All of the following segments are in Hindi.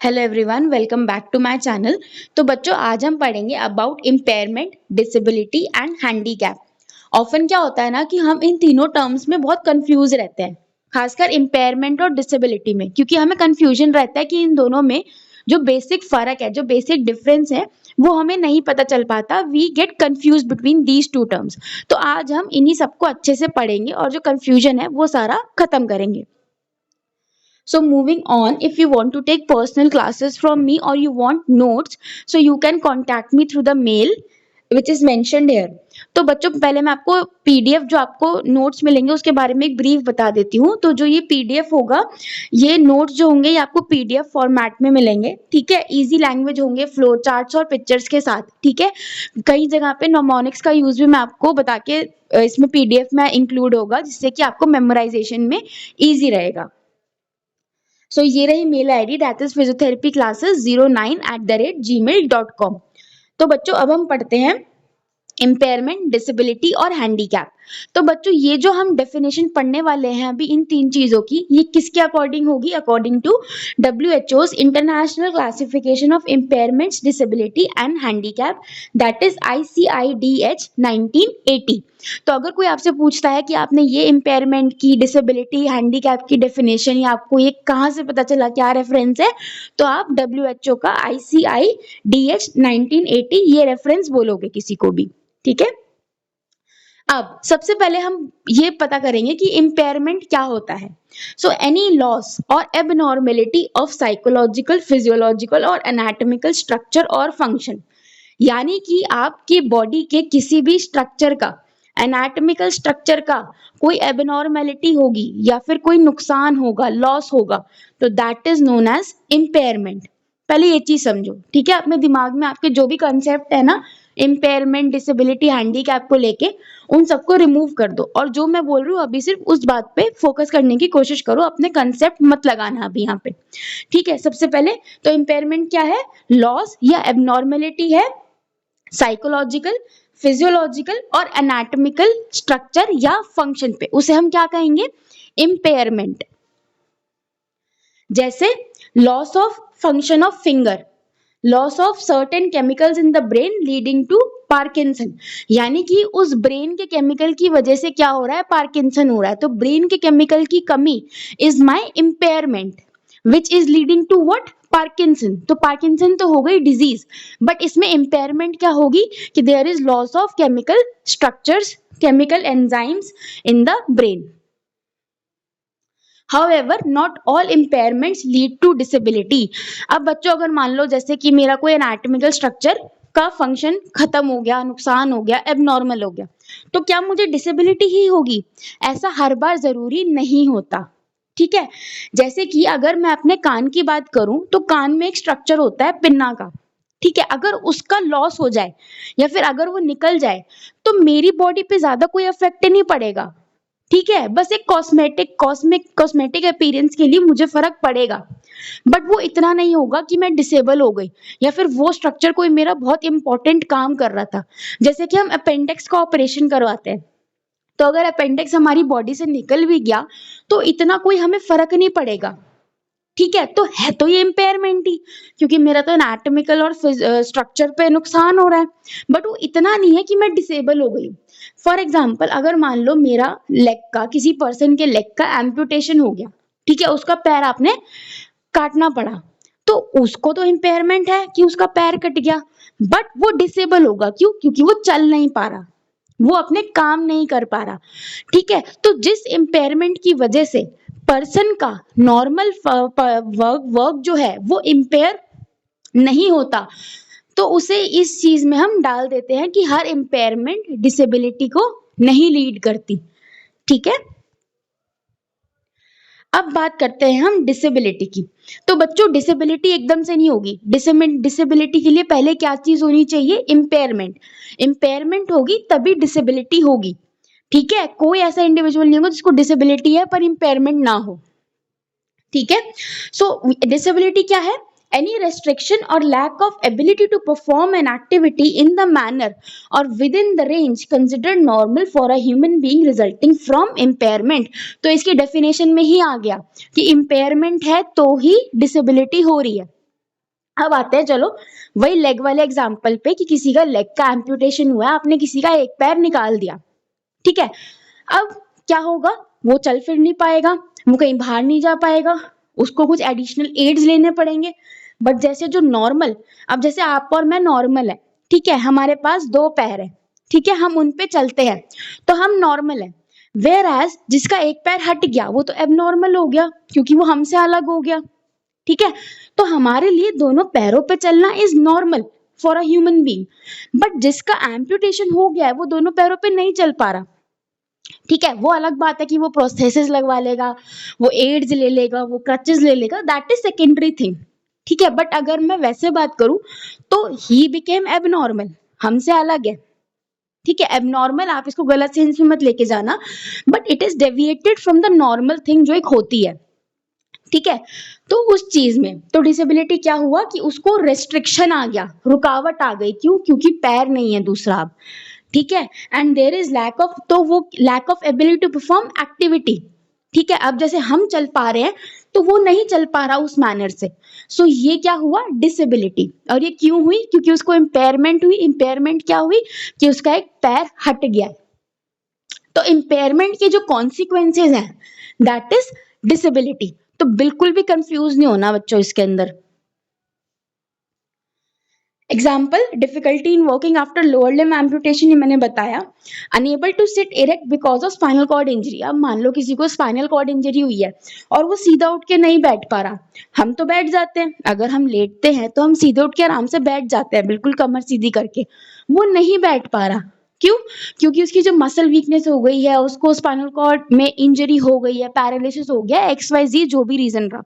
Hello everyone, welcome back to my channel. तो बच्चों, आज हम पढ़ेंगे about impairment, disability and handicap. Often क्या होता है ना कि हम इन तीनों टर्म्स में बहुत कंफ्यूज रहते हैं, खासकर इम्पेयरमेंट और डिसेबिलिटी में, क्योंकि हमें कंफ्यूजन रहता है कि इन दोनों में जो बेसिक फर्क है, जो बेसिक डिफरेंस है, वो हमें नहीं पता चल पाता। We get confuse between these two terms. तो आज हम इन्हीं सबको अच्छे से पढ़ेंगे और जो कंफ्यूजन है वो सारा खत्म करेंगे। So moving on, if you want to take personal classes from me or you want notes, so you can contact me through the mail which is mentioned here. तो बच्चों, पहले मैं आपको पीडीएफ जो आपको नोट्स मिलेंगे उसके बारे में एक ब्रीफ बता देती हूँ। तो जो ये पीडीएफ होगा, ये नोट्स जो होंगे ये आपको पीडीएफ फॉर्मेट में मिलेंगे, ठीक है। इजी लैंग्वेज होंगे, फ्लो चार्ट्स और पिक्चर्स के साथ, ठीक है। कई जगह पे नोमोनिक्स का यूज भी मैं आपको बता के इसमें पीडीएफ में इंक्लूड होगा, जिससे कि आपको मेमोराइजेशन में इजी रहेगा। सो ये रही mail ID, that is physiotherapyclasses09@gmail.com। तो बच्चों, अब हम पढ़ते हैं इम्पेयरमेंट, डिसेबिलिटी और हैंडीकैप। तो बच्चों, ये जो हम डेफिनेशन पढ़ने वाले हैं अभी इन तीन चीजों की, ये किसके अकॉर्डिंग होगी? According to WHO's international classification of impairments, disability and handicap, that is ICIDH 1980। तो अगर कोई आपसे पूछता है कि आपने ये इम्पेयरमेंट की, डिसेबिलिटी, हैंडीकैप की डेफिनेशन, या आपको ये कहाँ से पता चला, क्या रेफरेंस है, तो आप WHO का ICIDH 1980 ये रेफरेंस बोलोगे किसी को भी, ठीक है। अब सबसे पहले हम ये पता करेंगे कि इम्पेयरमेंट क्या होता है। सो एनी लॉस और एबनॉर्मेलिटी ऑफ साइकोलॉजिकल, फिजियोलॉजिकल और एनाटॉमिकल स्ट्रक्चर और फंक्शन, यानी कि आपकी बॉडी के किसी भी स्ट्रक्चर का, एनाटॉमिकल स्ट्रक्चर का कोई एबनॉर्मेलिटी होगी या फिर कोई नुकसान होगा, लॉस होगा, तो that is known as impairment. पहले ये चीज समझो, ठीक है। अपने दिमाग में आपके जो भी कंसेप्ट है ना, इम्पेयरमेंट, डिसेबिलिटी, हैंडीकैप को लेके, उन सबको रिमूव कर दो और जो मैं बोल रही हूँ अभी सिर्फ उस बात पे फोकस करने की कोशिश करो, अपने कंसेप्ट मत लगाना अभी यहाँ पे, ठीक है। सबसे पहले तो इम्पेयरमेंट क्या है? लॉस या एबनॉर्मेलिटी है साइकोलॉजिकल, फिजियोलॉजिकल और एनाटॉमिकल स्ट्रक्चर या फंक्शन पे, उसे हम क्या कहेंगे? इम्पेयरमेंट। जैसे loss of function of finger, loss of certain chemicals in the brain leading to Parkinson, यानी कि उस ब्रेन के केमिकल की वजह से क्या हो रहा है? पार्किंसन हो रहा है। तो ब्रेन के केमिकल की कमी is my impairment which is leading to what? Parkinson. तो पार्किंसन तो हो गई डिजीज, बट इसमें इम्पेयरमेंट क्या होगी कि there is loss of chemical structures, chemical enzymes in the brain. However, not all impairments lead to disability. अब बच्चों, अगर मान लो जैसे कि मेरा कोई एनाटॉमिकल स्ट्रक्चर का फंक्शन खत्म हो गया, नुकसान हो गया, एबनॉर्मल हो गया, तो क्या मुझे डिसेबिलिटी ही होगी? ऐसा हर बार जरूरी नहीं होता, ठीक है। जैसे कि अगर मैं अपने कान की बात करूं, तो कान में एक स्ट्रक्चर होता है पिन्ना का, ठीक है। अगर उसका लॉस हो जाए या फिर अगर वो निकल जाए, तो मेरी बॉडी पे ज्यादा कोई इफेक्ट नहीं पड़ेगा, ठीक है। बस एक कॉस्मेटिक अपीयरेंस के लिए मुझे फर्क पड़ेगा, बट वो इतना नहीं होगा कि मैं डिसेबल हो गई या फिर वो स्ट्रक्चर कोई मेरा बहुत इंपॉर्टेंट काम कर रहा था। जैसे कि हम अपेंडिक्स का ऑपरेशन करवाते हैं, तो अगर अपेंडिक्स हमारी बॉडी से निकल भी गया तो इतना कोई हमें फर्क नहीं पड़ेगा, ठीक है। तो है तो ये इम्पेयरमेंट ही, क्योंकि मेरा तो एनाटॉमिकल और स्ट्रक्चर पे नुकसान हो रहा है, बट वो इतना नहीं है कि मैं डिसेबल हो गई। फॉर एग्जाम्पल, अगर मान लो मेरा लेग का, किसी पर्सन के लेग का एम्पुटेशन हो गया, ठीक है, उसका पैर आपने काटना पड़ा, तो उसको तो इम्पेयरमेंट है कि उसका पैर कट गया, बट वो डिसेबल होगा। क्यों? क्योंकि वो चल नहीं पा रहा, वो अपने काम नहीं कर पा रहा, ठीक है। तो जिस इम्पेयरमेंट की वजह से पर्सन का नॉर्मल वर्क जो है वो इम्पेयर नहीं होता, तो उसे इस चीज में हम डाल देते हैं कि हर इम्पेयरमेंट डिसेबिलिटी को नहीं लीड करती, ठीक है। अब बात करते हैं हम डिसेबिलिटी की। तो बच्चों, डिसेबिलिटी एकदम से नहीं होगी। डिसेबिलिटी के लिए पहले क्या चीज होनी चाहिए? इम्पेयरमेंट। इम्पेयरमेंट होगी तभी डिसेबिलिटी होगी, ठीक है। कोई ऐसा इंडिविजुअल नहीं होगा जिसको डिसेबिलिटी है पर इम्पेयरमेंट ना हो, ठीक है। सो डिसेबिलिटी क्या है? Any restriction or lack of ability to perform an activity in the manner or within the range considered normal for a human being resulting from impairment। तो इसकी डेफिनेशन में ही आ गया कि impairment है तो ही disability हो रही है, अब आते हैं चलो वही लेग वाले एग्जाम्पल पे कि किसी का लेग का एम्पुटेशन हुआ है, आपने किसी का एक पैर निकाल दिया, ठीक है। अब क्या होगा, वो चल फिर नहीं पाएगा, वो कहीं बाहर नहीं जा पाएगा, उसको कुछ एडिशनल एड्स लेने पड़ेंगे। बट जैसे जो नॉर्मल, अब जैसे आप और मैं नॉर्मल है, ठीक है, हमारे पास दो पैर है, ठीक है, हम उन पे चलते हैं, तो हम नॉर्मल है। वेयर एज जिसका एक पैर हट गया वो तो एबनॉर्मल हो गया, क्योंकि वो हमसे अलग हो गया, ठीक है। तो हमारे लिए दोनों पैरों पे चलना is normal for a human being. But जिसका एम्पुटेशन हो गया है वो दोनों पैरों पे नहीं चल पा रहा, ठीक है, वो अलग बात है कि वो प्रोस्थेसिस लगवा लेगा, वो एड्स ले लेगा, वो क्रचेस ले लेगा, दैट इज सेकेंडरी थिंग, ठीक है। बट अगर मैं वैसे बात करूं तो ही बिकेम एबनॉर्मल, हमसे अलग है, ठीक है। एबनॉर्मल आप इसको गलत सेंस में मत लेके जाना, but it is deviated from the normal thing जो एक होती है, ठीक है। तो उस चीज में तो डिसेबिलिटी क्या हुआ कि उसको रेस्ट्रिक्शन आ गया, रुकावट आ गई, क्यों, क्योंकि पैर नहीं है दूसरा अब, ठीक है। And there is lack of, तो वो lack of ability to perform activity, ठीक है। अब जैसे हम चल पा रहे हैं तो वो नहीं चल पा रहा उस मैनर से, सो ये क्या हुआ, डिसेबिलिटी। और ये क्यों हुई, क्योंकि उसको इम्पेयरमेंट हुई। इम्पेयरमेंट क्या हुई कि उसका एक पैर हट गया। तो इम्पेयरमेंट के जो कॉन्सिक्वेंसेज हैं दैट इज डिसेबिलिटी। तो बिल्कुल भी कंफ्यूज नहीं होना बच्चों इसके अंदर। Example, difficulty in walking after lower limb amputation, ये मैंने बताया। Unable to sit erect because of spinal cord injury. अब मान लो किसी को स्पाइनल कॉर्ड इंजरी हुई है और वो सीधा उठ के नहीं बैठ पा रहा, हम तो बैठ जाते हैं, अगर हम लेटते हैं तो हम सीधे उठ के आराम से बैठ जाते हैं, बिल्कुल कमर सीधी करके, वो नहीं बैठ पा रहा, क्यों, क्योंकि उसकी जो मसल वीकनेस हो गई है, उसको स्पाइनल कॉर्ड में इंजरी हो गई है, पैरालिसिस हो गया, XYZ जो भी रीजन रहा,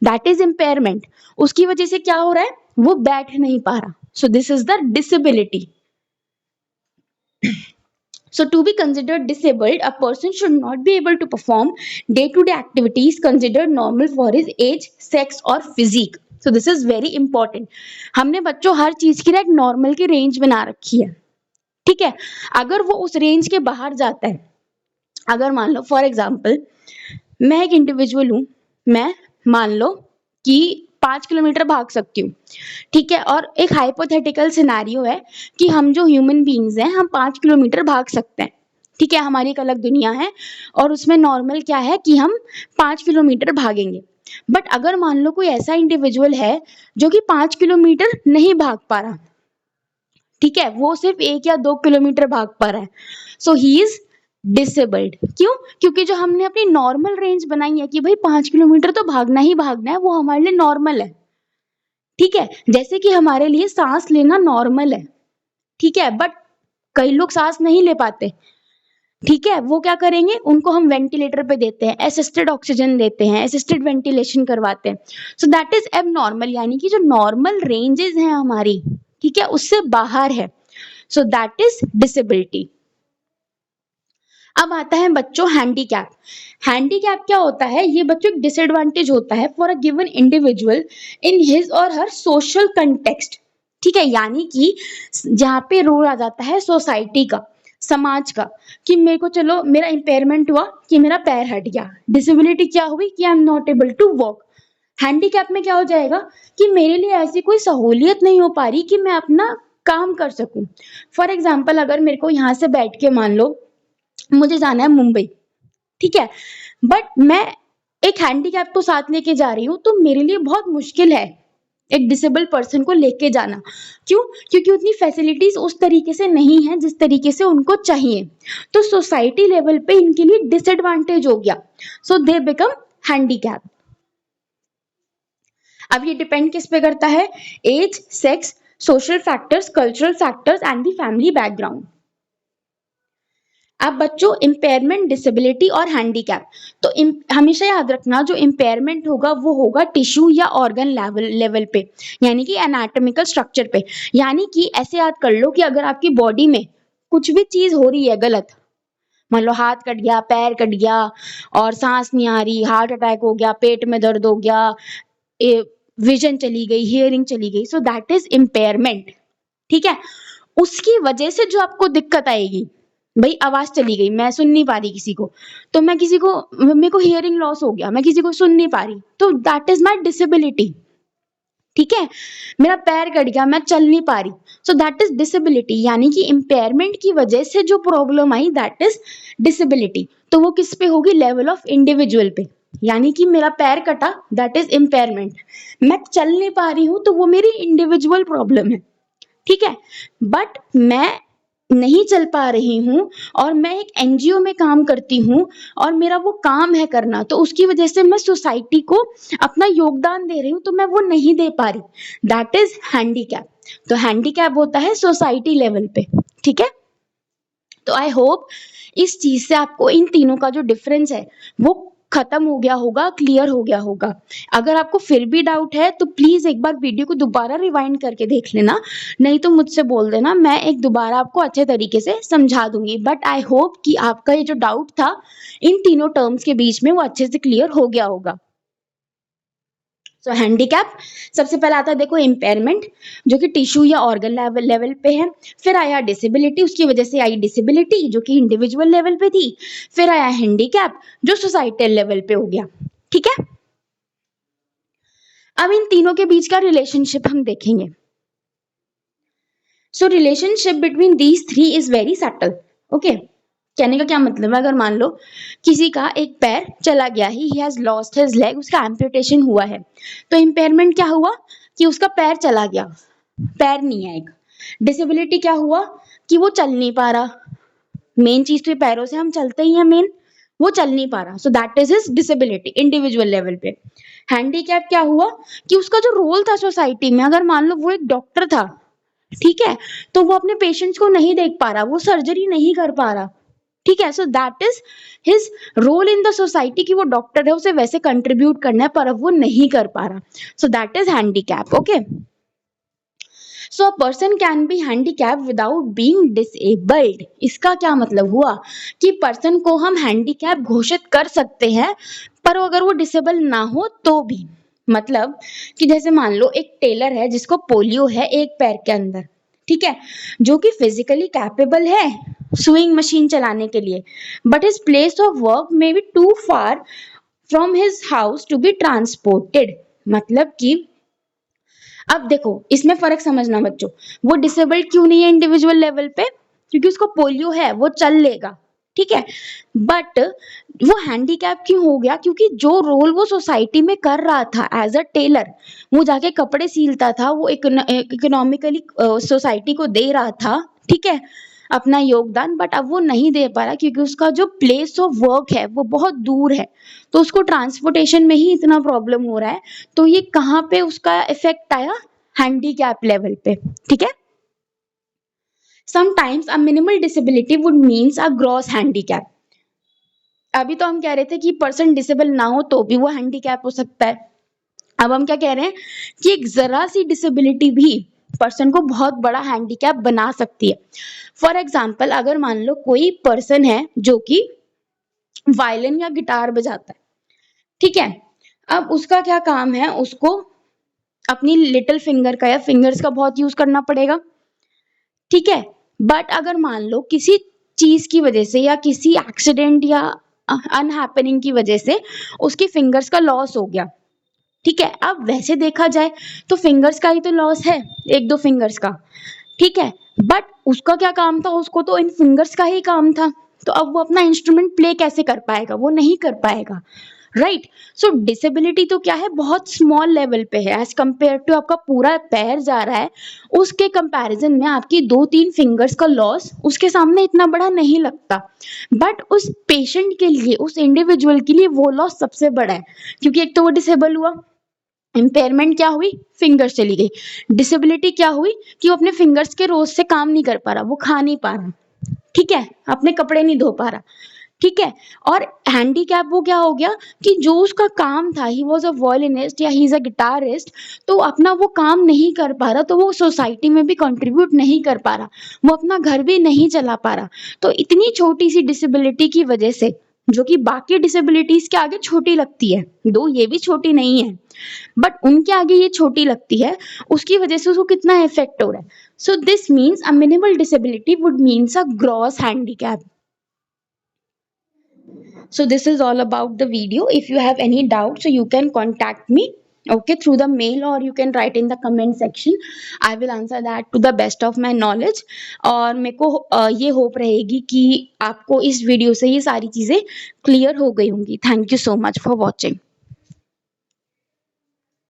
दैट इज इम्पेयरमेंट। उसकी वजह से क्या हो रहा है, वो बैठ नहीं पा रहा, so this is the disability. So to be considered disabled, a person should not be able to perform day-to-day activities considered normal for his age, sex or physique. So this is very important. हमने बच्चों हर चीज की ना एक नॉर्मल की रेंज बना रखी है, ठीक है। अगर वो उस रेंज के बाहर जाता है, अगर मान लो फॉर एग्जाम्पल मैं एक इंडिविजुअल हूं, मैं मान लो कि 5 किलोमीटर भाग सकती हूँ, ठीक है। और एक हाइपोथेटिकल सिनेरियो है कि हम जो ह्यूमन बीइंग्स हैं हम 5 किलोमीटर भाग सकते हैं, ठीक है, हमारी एक अलग दुनिया है और उसमें नॉर्मल क्या है कि हम 5 किलोमीटर भागेंगे। बट अगर मान लो कोई ऐसा इंडिविजुअल है जो कि 5 किलोमीटर नहीं भाग पा रहा, ठीक है, वो सिर्फ 1 या 2 किलोमीटर भाग पा रहा है, सो ही इज डिसेबल्ड। क्यों, क्योंकि जो हमने अपनी नॉर्मल रेंज बनाई है कि भाई 5 किलोमीटर तो भागना ही भागना है, वो हमारे लिए नॉर्मल है, ठीक है। जैसे कि हमारे लिए सांस लेना नॉर्मल है, ठीक है, बट कई लोग सांस नहीं ले पाते, ठीक है, वो क्या करेंगे, उनको हम वेंटिलेटर पे देते हैं, असिस्टेड ऑक्सीजन देते हैं, असिस्टेड वेंटिलेशन करवाते हैं, सो दैट इज एब नॉर्मल, यानी कि जो नॉर्मल रेंजेस हैं हमारी, ठीक है, उससे बाहर है, सो दैट इज डिसेबिलिटी। अब आता है बच्चों हैंडीकैप। हैंडीकैप क्या होता है, ये बच्चों एक डिसएडवांटेज होता है for a given individual in his और हर सोशल कंटेक्स्ट, ठीक है, यानी कि जहाँ पे रोल आ जाता है सोसाइटी का, समाज का, कि मेरे को चलो मेरा इम्पेयरमेंट हुआ कि मेरा पैर हट गया, डिसेबिलिटी क्या हुई कि I am not able to walk. Handicap में क्या हो जाएगा कि मेरे लिए ऐसी कोई सहूलियत नहीं हो पा रही कि मैं अपना काम कर सकूं। फॉर एग्जाम्पल, अगर मेरे को यहाँ से बैठ के मान लो मुझे जाना है मुंबई, ठीक है, बट मैं एक हैंडीकैप को साथ लेके जा रही हूँ, तो मेरे लिए बहुत मुश्किल है एक डिसेबल पर्सन को लेके जाना। क्यों, क्योंकि उतनी फैसिलिटीज उस तरीके से नहीं है जिस तरीके से उनको चाहिए, तो सोसाइटी लेवल पे इनके लिए डिसएडवांटेज हो गया, सो दे बिकम हैंडीकैप। अब ये डिपेंड किस पे करता है, age, sex, social factors, cultural factors and the family background. अब बच्चों इम्पेयरमेंट, डिसेबिलिटी और हैंडीकैप, तो हमेशा याद रखना जो इम्पेयरमेंट होगा वो होगा टिश्यू या ऑर्गन लेवल पे, यानी कि एनाटॉमिकल स्ट्रक्चर पे। यानी कि ऐसे याद कर लो कि अगर आपकी बॉडी में कुछ भी चीज हो रही है गलत, मान लो हाथ कट गया, पैर कट गया और सांस नहीं आ रही, हार्ट अटैक हो गया, पेट में दर्द हो गया, विजन चली गई, हियरिंग चली गई, सो दैट इज इम्पेयरमेंट, ठीक है। उसकी वजह से जो आपको दिक्कत आएगी, भाई आवाज चली गई, मैं सुन नहीं पा रही किसी को, तो मैं किसी को, मेरे को हियरिंग लॉस हो गया, मैं किसी को सुन नहीं पा रही, तो दैट इज माय डिसेबिलिटी, ठीक है, मेरा पैर कट गया, मैं चल नहीं पा रही, सो दैट इज डिसेबिलिटी, यानी कि इम्पेयरमेंट की वजह से जो problem I that is disability. तो वो किस पे होगी, लेवल ऑफ इंडिविजुअल पे, यानी कि मेरा पैर कटा दैट इज इम्पेयरमेंट, मैं चल नहीं पा रही हूं तो वो मेरी इंडिविजुअल प्रॉब्लम है, ठीक है। बट मैं नहीं चल पा रही हूँ और मैं एक एनजीओ में काम करती हूँ और मेरा वो काम है करना, तो उसकी वजह से मैं सोसाइटी को अपना योगदान दे रही हूँ, तो मैं वो नहीं दे पा रही, दैट इज हैंडीकैप। तो हैंडीकैप होता है सोसाइटी लेवल पे, ठीक है। तो आई होप इस चीज से आपको इन तीनों का जो डिफरेंस है वो खत्म हो गया होगा, क्लियर हो गया होगा। अगर आपको फिर भी डाउट है तो प्लीज एक बार वीडियो को दोबारा रिवाइंड करके देख लेना, नहीं तो मुझसे बोल देना, मैं एक दोबारा आपको अच्छे तरीके से समझा दूंगी। बट आई होप कि आपका ये जो डाउट था इन तीनों टर्म्स के बीच में वो अच्छे से क्लियर हो गया होगा। सो हैंडीकैप, सबसे पहले आता है देखो इम्पेयरमेंट, जो कि टिश्यू या ऑर्गन लेवल पे है। फिर आया डिसेबिलिटी, उसकी वजह से आई डिसेबिलिटी जो कि इंडिविजुअल लेवल पे थी। फिर आया हैंडीकैप जो सोसाइटल लेवल पे हो गया, ठीक है। अब इन तीनों के बीच का रिलेशनशिप हम देखेंगे। So relationship between these three is very subtle, okay. कहने का क्या मतलब है, अगर मान लो किसी का एक पैर चला गया, he has lost his leg, उसका एम्पुटेशन हुआ है, तो इम्पेयरमेंट क्या हुआ कि उसका पैर चला गया, पैर नहीं है एक। डिसेबिलिटी क्या हुआ कि वो चल नहीं पा रहा, मेन चीज तो ये पैरों से हम चलते ही हैं मेन, वो चल नहीं पा रहा, सो that is his disability individual level पे। हैंडीकैप क्या हुआ कि उसका जो रोल था सोसाइटी में, अगर मान लो वो एक डॉक्टर था, ठीक है, तो वो अपने पेशेंट्स को नहीं देख पा रहा, वो सर्जरी नहीं कर पा रहा, ठीक है। So that is his role in the society कि वो डॉक्टर है, उसे वैसे कंट्रीब्यूट करना है पर अब वो नहीं कर पा रहा, सो that is handicap, okay. So a person can be handicap without being disabled, इसका क्या मतलब हुआ कि पर्सन को हम हैंडीकैप घोषित कर सकते हैं पर अगर वो डिसेबल ना हो तो भी, मतलब कि जैसे मान लो एक टेलर है जिसको पोलियो है एक पैर के अंदर, ठीक है, जो कि फिजिकली कैपेबल है सुइंग मशीन चलाने के लिए, but his place of work may be too far from his house to be transported, मतलब कि अब देखो इसमें फर्क समझना बच्चों, वो डिसेबल्ड क्यों नहीं है इंडिविजुअल लेवल पे, क्योंकि उसको पोलियो है, वो चल लेगा, ठीक है। बट वो हैंडीकैप क्यों हो गया, क्योंकि जो रोल वो सोसाइटी में कर रहा था एज अ टेलर, वो जाके कपड़े सीलता था, वो इकोनॉमिकली सोसाइटी को दे रहा था, ठीक है, अपना योगदान, बट अब वो नहीं दे पा रहा क्योंकि उसका जो प्लेस ऑफ वर्क है वो बहुत दूर है, तो उसको ट्रांसपोर्टेशन में ही इतना प्रॉब्लम हो रहा है। तो ये कहाँ पे उसका इफेक्ट आया, हैंडीकैप लेवल पे, ठीक है। Sometimes a minimal disability would means a gross handicap, अभी तो हम कह रहे थे कि पर्सन डिसेबल ना हो तो भी वो हैंडीकैप हो सकता है, अब हम क्या कह रहे हैं कि एक जरा सी डिसेबिलिटी भी पर्सन को बहुत बड़ा हैंडीकैप बना सकती है। फॉर एग्जाम्पल अगर मान लो कोई पर्सन है जो कि वायलिन या गिटार बजाता है, ठीक है, अब उसका क्या काम है, उसको अपनी लिटिल फिंगर का या फिंगर्स का बहुत यूज करना पड़ेगा, ठीक है। बट अगर मान लो किसी चीज की वजह से या किसी एक्सीडेंट या अनहैपनिंग की वजह से उसकी फिंगर्स का लॉस हो गया, ठीक है, अब वैसे देखा जाए तो फिंगर्स का ही तो लॉस है, एक दो फिंगर्स का, ठीक है, बट उसका क्या काम था, उसको तो इन फिंगर्स का ही काम था, तो अब वो अपना इंस्ट्रूमेंट प्ले कैसे कर पाएगा, वो नहीं कर पाएगा, राइट। सो डिसेबिलिटी तो क्या है, बहुत स्मॉल लेवल पे है एज कंपेयर टू आपका पूरा पैर जा रहा है, उसके कंपैरिजन में आपकी दो तीन फिंगर्स का लॉस उसके सामने इतना बड़ा नहीं लगता, बट उस पेशेंट के लिए, उस इंडिविजुअल के लिए वो लॉस सबसे बड़ा है, क्योंकि एक तो वो डिसेबल हुआ, इम्पेयरमेंट क्या हुई, फिंगर्स चली गई, डिसेबिलिटी क्या हुई कि वो अपने फिंगर्स के रोज से काम नहीं कर पा रहा, वो खा नहीं पा रहा, ठीक है, अपने कपड़े नहीं धो पा रहा, ठीक है। और हैंडीकैप वो क्या हो गया कि जो उसका काम था, ही वॉज अ वॉयलिनिस्ट या ही इज अ गिटारिस्ट, तो अपना वो काम नहीं कर पा रहा, तो वो सोसाइटी में भी कंट्रीब्यूट नहीं कर पा रहा, वो अपना घर भी नहीं चला पा रहा, तो इतनी छोटी सी डिसेबिलिटी की वजह से, जो कि बाकी डिसेबिलिटीज के आगे छोटी लगती है, दो ये भी छोटी नहीं है बट उनके आगे ये छोटी लगती है, उसकी वजह से उसको कितना इफेक्ट हो रहा है। So this means a minimal disability would means a gross handicap. So this is all about the video. If you have any doubt, so you can contact me okay, through the mail, or you can write in the comment section. I will answer that to the best of my knowledge. और मेरे को ये होप रहेगी कि आपको इस वीडियो से ये सारी चीजें क्लियर हो गई होंगी. Thank you so much for watching.